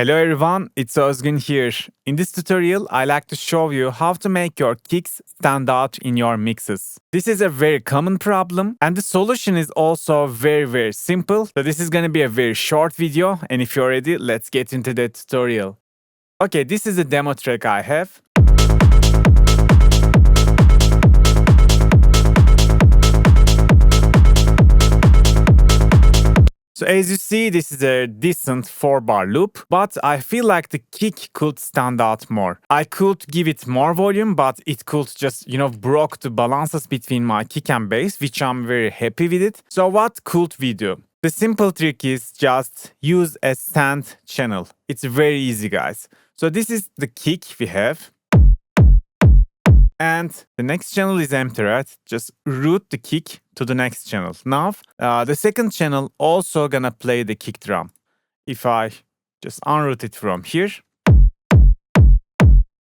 Hello everyone, it's Özgün here. In this tutorial, I like to show you how to make your kicks stand out in your mixes. This is a very common problem and the solution is also very simple. So this is gonna be a very short video and if you're ready, let's get into the tutorial. Okay, this is a demo track I have. So as you see, this is a decent 4-bar loop, but I feel like the kick could stand out more. I could give it more volume, but it could just, broke the balances between my kick and bass, which I'm very happy with it. So what could we do? The simple trick is just use a sand channel. It's very easy, guys. So this is the kick we have. And the next channel is empty, right? Just route the kick to the next channel. Now, the second channel also gonna play the kick drum. If I just unroute it from here,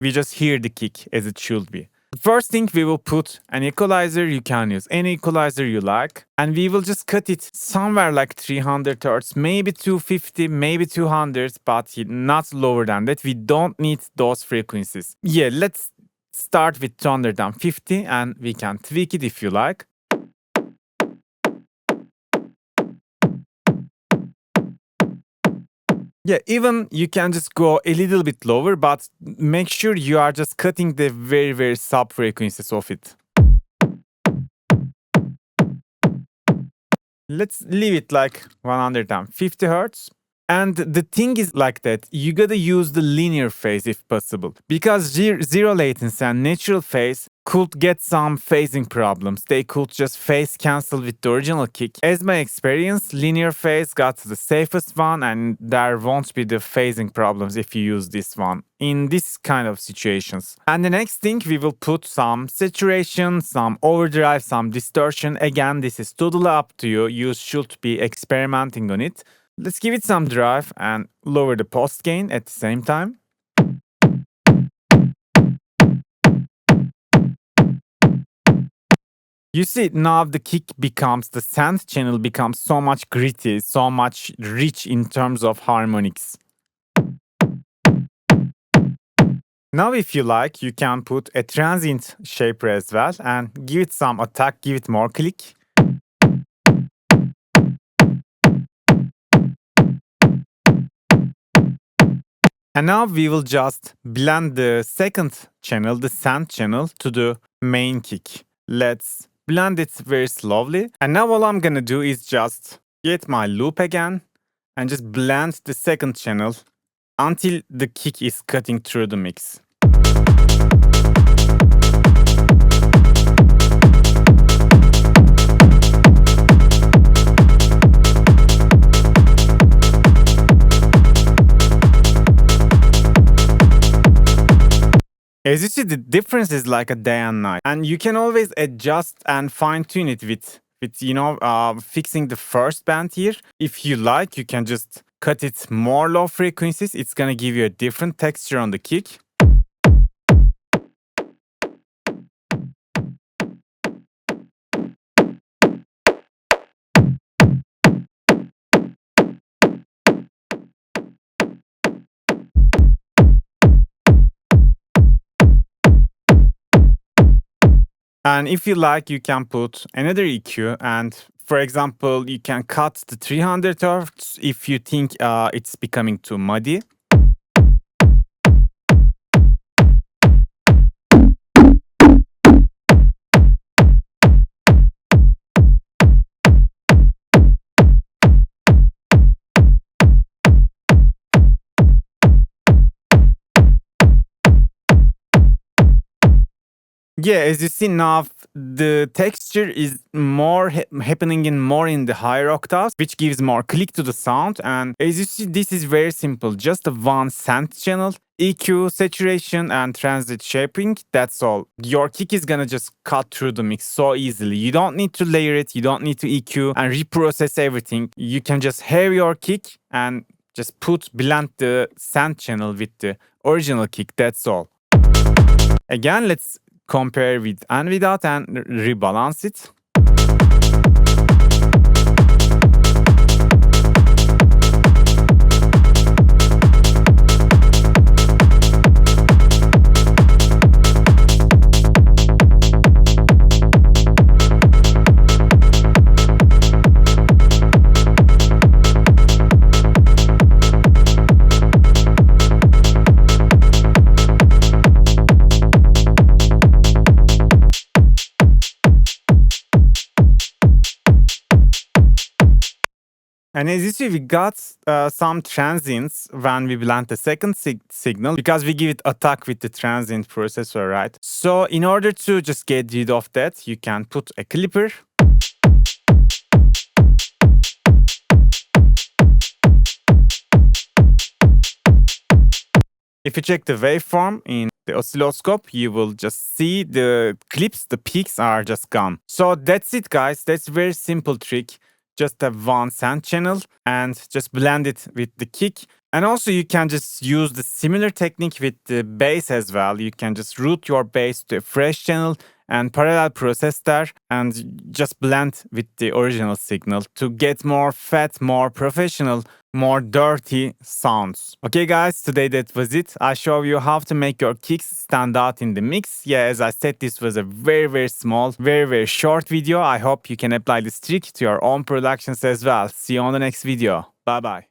we just hear the kick as it should be. The first thing, we will put an equalizer. You can use any equalizer you like. And we will just cut it somewhere like 300 Hz, maybe 250, maybe 200, but not lower than that. We don't need those frequencies. Yeah, let's start with 250 and we can tweak it if you like. Yeah, even you can just go a little bit lower, but make sure you are just cutting the very sub frequencies of it. Let's leave it like 150 Hz. And the thing is like that, you gotta use the linear phase if possible. Because zero latency and natural phase could get some phasing problems. They could just phase cancel with the original kick. As my experience, linear phase got the safest one and there won't be the phasing problems if you use this one in this kind of situations. And the next thing, we will put some saturation, some overdrive, some distortion. Again, this is totally up to you. You should be experimenting on it. Let's give it some drive and lower the post gain at the same time. You see, now the kick becomes, the sand channel becomes so much gritty, so much rich in terms of harmonics. Now if you like, you can put a transient shaper as well and give it some attack, give it more click. And now we will just blend the second channel, the sand channel, to the main kick. Let's blend it very slowly. And now all I'm gonna do is just get my loop again and just blend the second channel until the kick is cutting through the mix. As you see, the difference is like a day and night. And you can always adjust and fine-tune it with fixing the first band here. If you like, you can just cut it more low frequencies. It's gonna give you a different texture on the kick. And if you like, you can put another EQ and, for example, you can cut the 300 Hz if you think it's becoming too muddy. Yeah, as you see now, the texture is more happening in the higher octaves, which gives more click to the sound. And as you see, this is very simple. Just a one sand channel, EQ, saturation, and transit shaping. That's all. Your kick is gonna just cut through the mix so easily. You don't need to layer it. You don't need to EQ and reprocess everything. You can just have your kick and just blend the sand channel with the original kick. That's all. Again, let's compare with and without and rebalance it. And as you see, we got some transients when we blend the second signal because we give it attack with the transient processor, right? So in order to just get rid of that, you can put a clipper. If you check the waveform in the oscilloscope, you will just see the clips, the peaks are just gone. So that's it, guys. That's a very simple trick. Just have one send channel and just blend it with the kick. And also you can just use the similar technique with the bass as well. You can just route your bass to a fresh channel and parallel process there and just blend with the original signal to get more fat, more professional, more dirty sounds. Okay guys, today that was it. I show you how to make your kicks stand out in the mix. Yeah, as I said, this was a very small, very short video. I hope you can apply this trick to your own productions as well. See you on the next video. Bye bye.